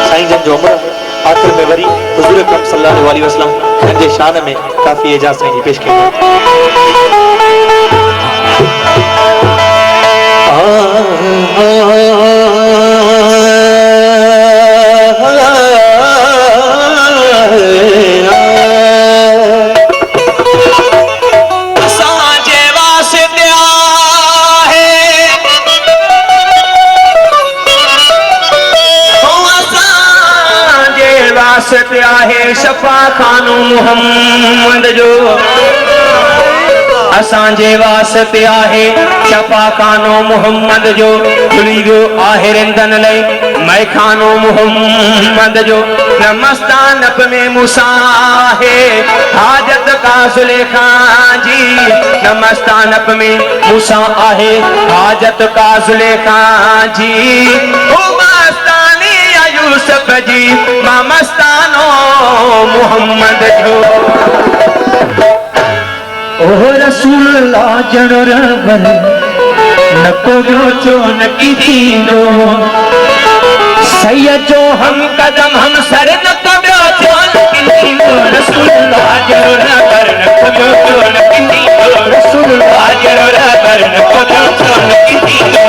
साईं जन जो उम्र आखिर में वरी हुजूर अकरम सल्लल्लाहु अलैहि वसल्लम जे शान में काफी एजाज साईं जी पेश कयो। आहे शफा खानो मुहम्मद जो असांजे वास्ते आहे शफा खानो मुहम्मद जो जुड़ी गयो आहे रिंदन लई मैं खानो मुहम्मद जो नमस्तानप में मूसा है हाजत का जुलेखा जी नमस्तानप में मूसा आहे हाजत का जुलेखा जी ओ मस्तानी यूसुफ जी मां मस्तानो मुहम्मद जो ओ रसूल अल्लाह जड़ो रबर नको जो चो नकी थींदो सैयद जो हम कदम हम सर नको जो चो नकी थींदो रसूल अल्लाह जड़ो रबर नको जो चो नकी थींदो रसूल अल्लाह जड़ो रबर नको जो चो नकी थींदो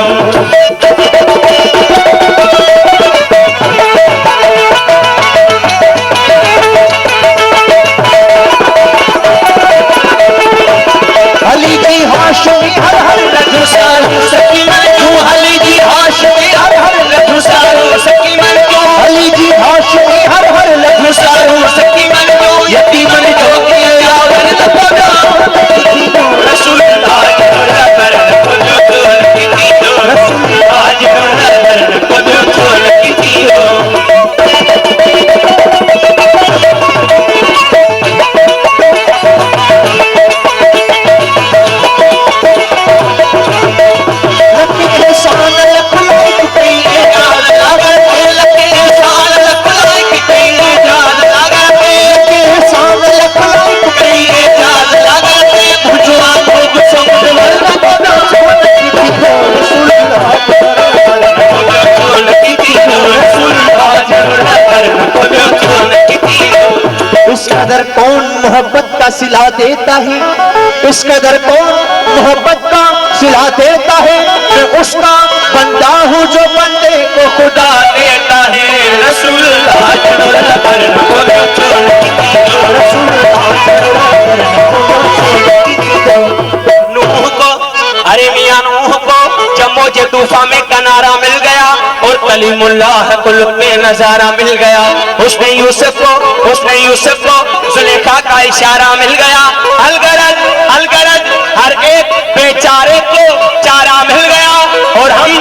अली जी हाशमी हर हर लधु सारू सकीमन क्यों अली जी हाशमी हर हर लधु सारू सकीमन क्यों अली जी हाशमी हर हर लधु सारू सकीमन क्यों यतीमन जो के यावर लपो रसूल अल्लाह पर को जो की दो रसूल आज पर को जो की दो इस कदर कौन मोहब्बत का सिला देता है इस कदर कौन मोहब्बत का सिला देता है मैं उसका बंदा हूँ जो बंदे को खुदा देता है रसूल नूह को अरे मियां नूह को जम्मो जे तूफान में किनारा मिल गया और कलीमुल्लाह कुल्लुक में नजारा मिल गया उसने यूसुफ को जुलेखा का इशारा मिल गया अलगरज हर एक बेचारे को चारा मिल गया और हम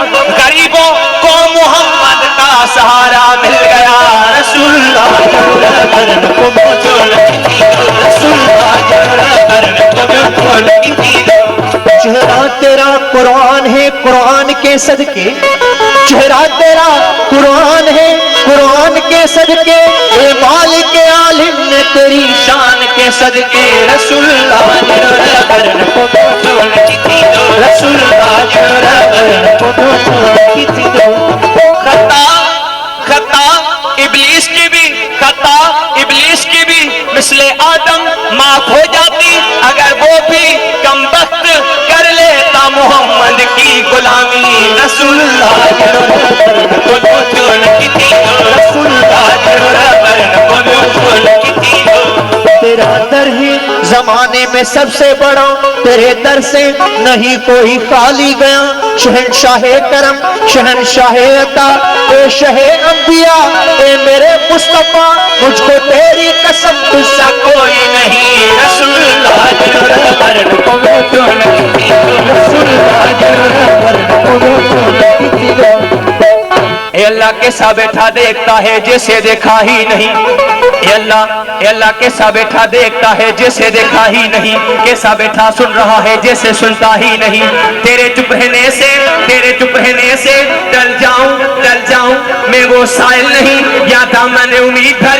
गरीबों को मोहम्मद का सहारा मिल गया रसूलुल्लाह चेहरा तेरा कुरान है कुरान के सदके चेहरा तेरा कुरान है कुरान के सदके ए मालिक आलिम ने तेरी शान के सदके रसूलुल्लाह इब्लीस की भी मिसले आदम माफ हो जाती अगर वो भी कम वक्त कर लेता मोहम्मद की गुलामी रसूलुल्लाह तेरा दर है जमाने में में सबसे बड़ा तेरे दर से नहीं कोई खाली गया। शहनशाह करम शहनशाह अता ए शहे अंबिया ए मेरे मुस्तफा मुझको तेरी कसम तुझसा कोई नहीं रसूलुल्लाह वरण को तो नहीं ए अल्लाह कैसा बैठा देखता है जैसे देखा ही नहीं। ए अल्लाह कैसा बैठा देखता है जैसे देखा ही नहीं। कैसा बैठा सुन रहा है जैसे सुनता ही नहीं। तेरे चुप रहने से डल जाऊं मैं वो साइल नहीं। या दामन उम्मीद भर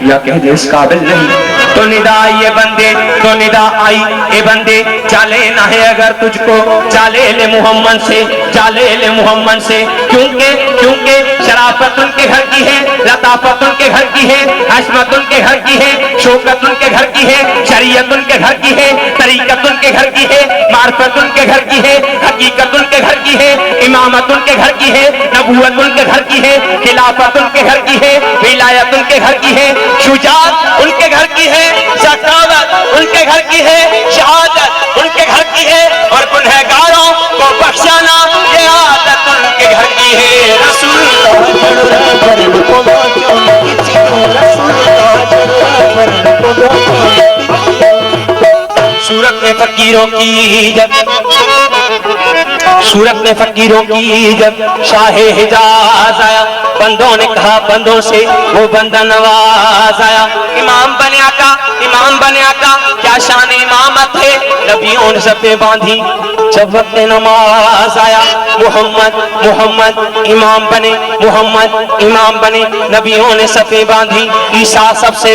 या कह दे इस काबिल नहीं। तो निदा आई ये बंदे चाले ना है अगर तुझको चाले ले मोहम्मद से क्योंकि शराफत उनके घर की है, लताफत उनके घर की है, हशमत उनके घर की है, शौकत उनके घर की है, शरीयत उनके घर की है, तरीकत उनके घर की है, मार्फत उनके घर की है, हकीकत उनके घर की है, इमामत उनके घर की है, नबूवत उनके घर की है, खिलाफत उनके घर की है, विलायत उनके घर की है, शुजात उनके घर की है, सखावत उनके घर की है, शहादत उनके घर की है और गुनहगारों को बख्शाना ये आदत उनके घर की है। सूरत में फकीरों की जब शाहे हिजाज आया बंदों ने कहा बंदों से वो बंदा नवाज आया। इमाम बने आका क्या शान इमामत है। नबियों ने सफे बांधी जब वक्त नमाज आया। मोहम्मद इमाम बने नबियों ने सफे बांधी। ईसा सबसे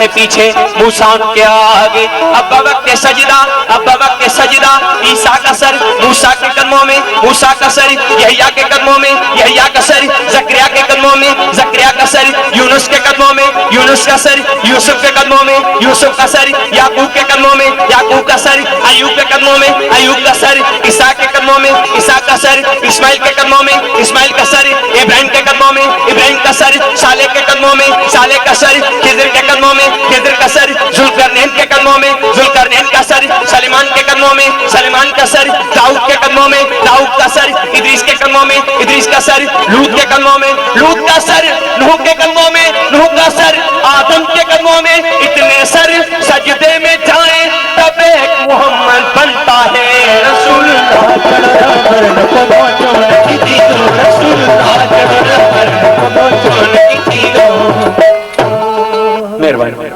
पीछे मूसा उनके आगे। अब्बा वक्त सजदा ईसा का सर मूसा के कदमों में, मूसा का सर यहया के कदमों में, यहया का सर जकरिया के कदमों में, जकरिया का सर यूनुस के कदमों में, यूनुस का सर यूसुफ के कदमों में, यूसुफ का सर याकूब के कदमों में, याकूब का सर अयूब के कदमों में, अयूब का सर ईसा के कदमों में, ईसा का सर इस्माइल के कदमों में, इस्माइल का सर इब्राहिम के कदमों में, इब्राहिम का सर सालेह के कदमों में, सालेह का सर खिज़र के कदमों में, खिज़र का सर जुल्करनैन के कदमों में, जुल्करनैन का सर सलेमान के कदमों में, सलेमान का सर दाऊद के कदमों में, दाऊद का सर इद्रीस के कदमों में, इद्रीस का सर लूत के कदमों में, लूत का सर नूह के कदमों में, नूह का सर आदम के कदमों में। इतने सर सजदे में जाए तब एक मोहम्मद बनता है। रसूलुल्लाह